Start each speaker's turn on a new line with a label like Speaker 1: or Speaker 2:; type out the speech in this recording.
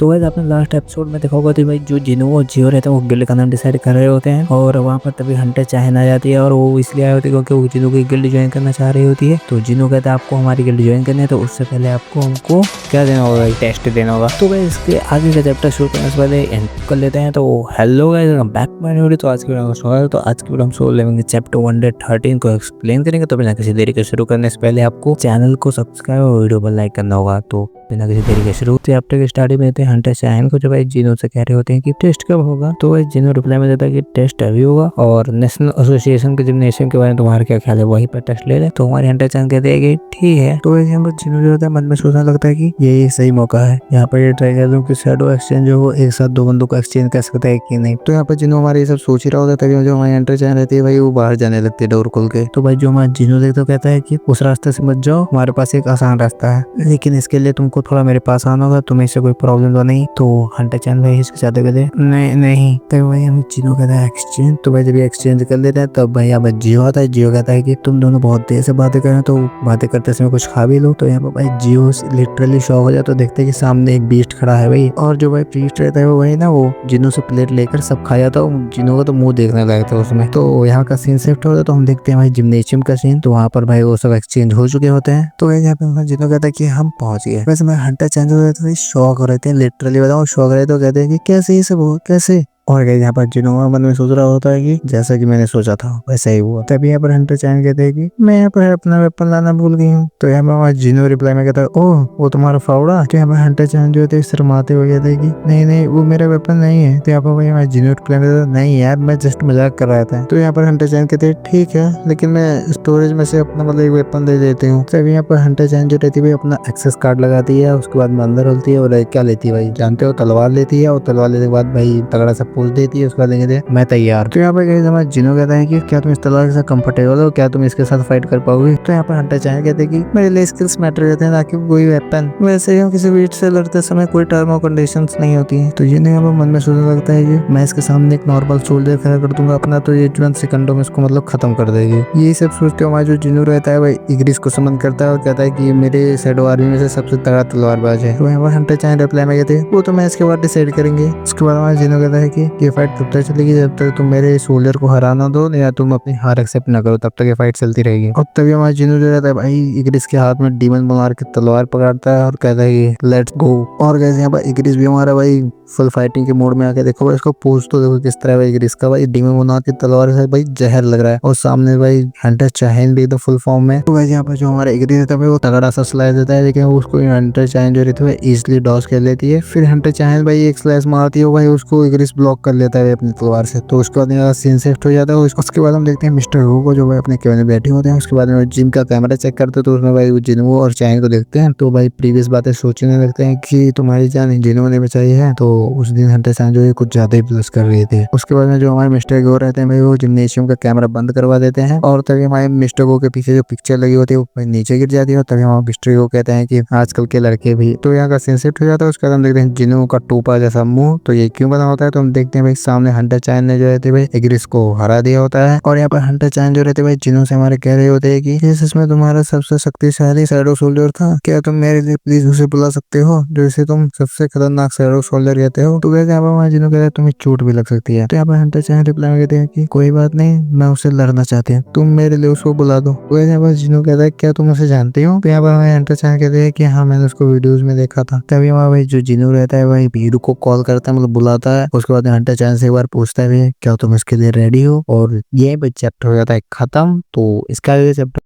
Speaker 1: तो वैसे आपने लास्ट एपिसोड में देखा होगा तो भाई जो जिनो और जियो रहते हैं वो गिल्ड का नाम डिसाइड कर रहे होते हैं और वहाँ पर तभी हंटर चाहन आ जाती है और वो इसलिए आई होती है क्योंकि वो जिनो की गिल्ड ज्वाइन करना चाह रही होती है। तो जिनो कहता है आपको हमारी गिल्ड ज्वाइन करनी है तो उससे पहले आपको हमको क्या देना होगा, टेस्ट देना होगा। तो भाई इसके आगे का चैप्टर शुरू करने से पहले एंड कर लेते हैं। तो hello guys, back my video. तो आज की वीडियो में स्वागत है। तो आज की वीडियो हम सोल लेवल चैप्टर 113 को एक्सप्लेन करेंगे। तो बिना किसी देरी के शुरू करने से पहले आपको चैनल को सब्सक्राइब और वीडियो पर लाइक करना होगा। तो बिना किसी देरी के शुरू चैप्टर के स्टार्टिंग में देते हैं हंटर चाहन को, जो भाई जिनो से कह रहे होते हैं कि टेस्ट कब होगा। तो भाई जिनो रिप्लाई में देता है कि टेस्ट अभी होगा और नेशनल एसोसिएशन के जिम्नेशियम के बारे में तुम्हारा क्या ख्याल है, वहीं पर टेस्ट ले ले। तो हमारे हंटर चाहन कहते हैं कि ठीक है। तो वैसे हम जिनो जो होता है मन में सोचने लगता है कि ये सही मौका है, यहाँ पर ये ट्राई कर दूं कि शैडो एक्सचेंज हो एक साथ दो बंदों को एक्सचेंज कर सकता है कि नहीं। तो यहाँ पर जिनो हमारे ये सब सोच ही रहा होता है तभी जो हमारी हंटर चाहन रहती है भाई वो बाहर जाने लगती है डोर खोल के। तो भाई जो हमारा जिनो देखता कहता है कि उस रास्ते से मत जाओ, हमारे पास एक आसान रास्ता है, लेकिन इसके लिए तुमको थोड़ा मेरे पास आना होगा, तुम्हें इससे कोई प्रॉब्लम तो नहीं। तो हंटर चाहन भाई इसके साथ कहते नहीं। तो भाई हम जिनो कहता है एक्सचेंज। तो भाई जब एक्सचेंज कर लेते हैं तब भाई यहाँ जियो आता है। जियो कहता है कि तुम दोनों बहुत देर से बातें कर रहे हो तो बातें करते समय कुछ खा भी लो। तो यहाँ पर भाई जियो लिटरली शॉक हो जाता है। तो देखते हैं कि सामने एक बीस्ट खड़ा है भाई, और जो भाई बीस्ट रहता है वो वही ना वो जिनो से प्लेट लेकर सब खा जाता है। जिनो का तो मुंह देखने लगता है उसमें। तो यहाँ का सीन शिफ्ट होता है तो हम देखते हैं भाई जिम्नेशियम का सीन। तो वहाँ पर भाई वो सब एक्सचेंज हो चुके होते हैं। तो यहाँ पे जिनो कहता है कि हम पहुंच गए। वैसे मैं हंटर चेंज हो जाता है, शॉक हो रहे थे लिटरली बताऊं, शॉक रहे तो कहते हैं कि कैसे ये सब हो, कैसे। और यहाँ पर जिनो मन में सोच रहा होता है कि जैसा कि मैंने सोचा था वैसा ही हुआ। तभी यहाँ पर हंटर चाहन कहते हैं कि मैं यहाँ पर अपना वेपन लाना भूल गई हूँ। तो यहाँ पर जिनो रिप्लाई में कहता है ओह वो तुम्हारा फावड़ा। तो यहाँ पर हंटर चाहन जो थे शर्माते हुए कहते हैं कि नहीं वो मेरा वेपन नहीं है। तो यहाँ पर भाई जिनो रिप्लाई में कहता है नहीं यार मैं जस्ट मजाक कर रहा था। तो यहाँ पर हंटर चाहन कहते हैं ठीक है लेकिन मैं स्टोरेज में से अपना मतलब एक वेपन दे देती हूँ। तभी यहाँ पर हंटर चाहन जो रहती है अपना एक्सेस कार्ड लगाती है, उसके बाद में अंदर होती है और क्या लेती है भाई जानते हो, तलवार लेती है। और तलवार लेने के बाद भाई तगड़ा सा पूछ देती है। उसके बाद कहते हैं मैं तैयार। तो यहाँ पर हमारे जिनो कहता है कि क्या तुम इस तलवार के साथ कंफर्टेबल हो, क्या तुम इसके साथ फाइट कर पाओगे। तो यहाँ पर हंटर चाहन कहते हैं कि मेरे लिए स्किल्स मैटर करते हैं ताकि कोई वेपन वैसे ही किसी बीट से लड़ते समय कोई टर्म और कंडीशंस नहीं होती है। तो जिन्हें यहाँ पर मन में सोचने लगता है कि मैं इसके सामने एक नॉर्मल सोल्जर खड़ा कर दूंगा अपना, तो ये तुरंत सेकंडों में इसको मतलब खत्म कर देगी। यही सब सोचते हुए हमारा जो जिनो रहता है भाई इग्रिस को समन करता है और कहता है कि मेरे शैडो आर्मी में से सबसे तगड़ा तलवारबाज है। तो यहाँ पर हंटर चाहन रिप्लाई में कहते हैं वो तो मैं इसके बाद डिसाइड करेंगे। उसके बाद हमारा जिनो कहता है कि ये फाइट तब तक चलेगी जब तक तुम मेरे सोल्जर को हराना दो या तुम अपनी हार एक्सेप्ट ना करो, तब तक ये फाइट चलती रहेगी। और तभी हमारा जिनो जो रहता है भाई इग्रिस के हाथ में डीमन मार के तलवार पकड़ता है और कहता है लेट्स गो। और कैसे यहाँ पर इग्रिस भी हमारा भाई फुल फाइटिंग के मोड में आके देखो भाई इसको पोज तो देखो किस तरह भाई इग्रिस का भाई डीमन मार के तलवार से भाई जहर लग रहा है। और सामने भाई हंटर चाहन भी एकदम फुल फॉर्म में। तो भाई यहाँ पर जो हमारा इग्रिस रहता है वो तगड़ा सा स्लाइस देता है, लेकिन उसको हंटर चाहन जो रहती है इजिली डॉज कर लेती है। फिर हंटर चाहन भाई एक स्लाइस मारती है भाई उसको इग्रिस ब्लॉक कर लेता है अपनी तलवार से। तो उसके बाद सीन शिफ्ट हो जाता है। उसके बाद हम देखते हैं मिस्टर हू को जो भाई अपने कैबिन में बैठे होते हैं। उसके बाद में जिम का कैमरा चेक करते हैं तो उसमें भाई जिनो और चाहन को देखते हैं। तो भाई प्रीवियस बातें सोचने लगते हैं कि तुम्हारी जान जिनो ने बचाई है। तो उस दिन हंटर चाहन जो है कुछ ज्यादा ही प्लस कर रहे थे। उसके बाद में जो हमारे मिस्टर गो रहते हैं भाई वो जिम्नेशियम का कैमरा बंद करवा देते हैं और तभी हमारे मिस्टर गो के पीछे जो पिक्चर लगी होती है वो नीचे गिर जाती है। और तभी हमारे मिस्टर गो कहते हैं कि आजकल के लड़के भी। तो यहाँ का सीन शिफ्ट हो जाता है। उसके बाद हम देखते हैं जिनो का टोपा जैसा मुंह, तो ये क्यों बना होता है। तो हम देखते हैं भाई सामने हंटर चाहन ने जो रहते भाई इग्रिस को हरा दिया होता है। और यहाँ पर हंटर चाहन जो रहते भाई जिनो से हमारे कह रहे होते हैं कि इसमें तुम्हारा सबसे शक्तिशाली शैडो सोल्जर था, क्या तुम मेरे लिए प्लीज उसे बुला सकते हो जो इसे तुम सबसे खतरनाक शैडो सोल्जर कहते हो। तो वैसे यहाँ पर जिनो कहते हैं तुम्हें चोट भी लग सकती है। तो यहाँ पर हंटर चाहन रिप्लाई में कहते हैं कि कोई बात नहीं, मैं उससे लड़ना चाहती हूँ, तुम मेरे लिए उसको बुला दो। तो वैसे यहाँ पर जिनो कहता है क्या तुम उसे जानते हो। तो यहाँ पर हंटर चाहन कहते हैं कि हाँ मैंने उसको वीडियोज में देखा था। तभी हमारा भाई जो जिनो रहता है भाई भीरू को कॉल करता है मतलब बुलाता है। उसके बाद हंटर चाहन से एक बार पूछता है क्या तुम इसके लिए रेडी हो। और ये चैप्टर हो जाता है खत्म। तो इसका चैप्टर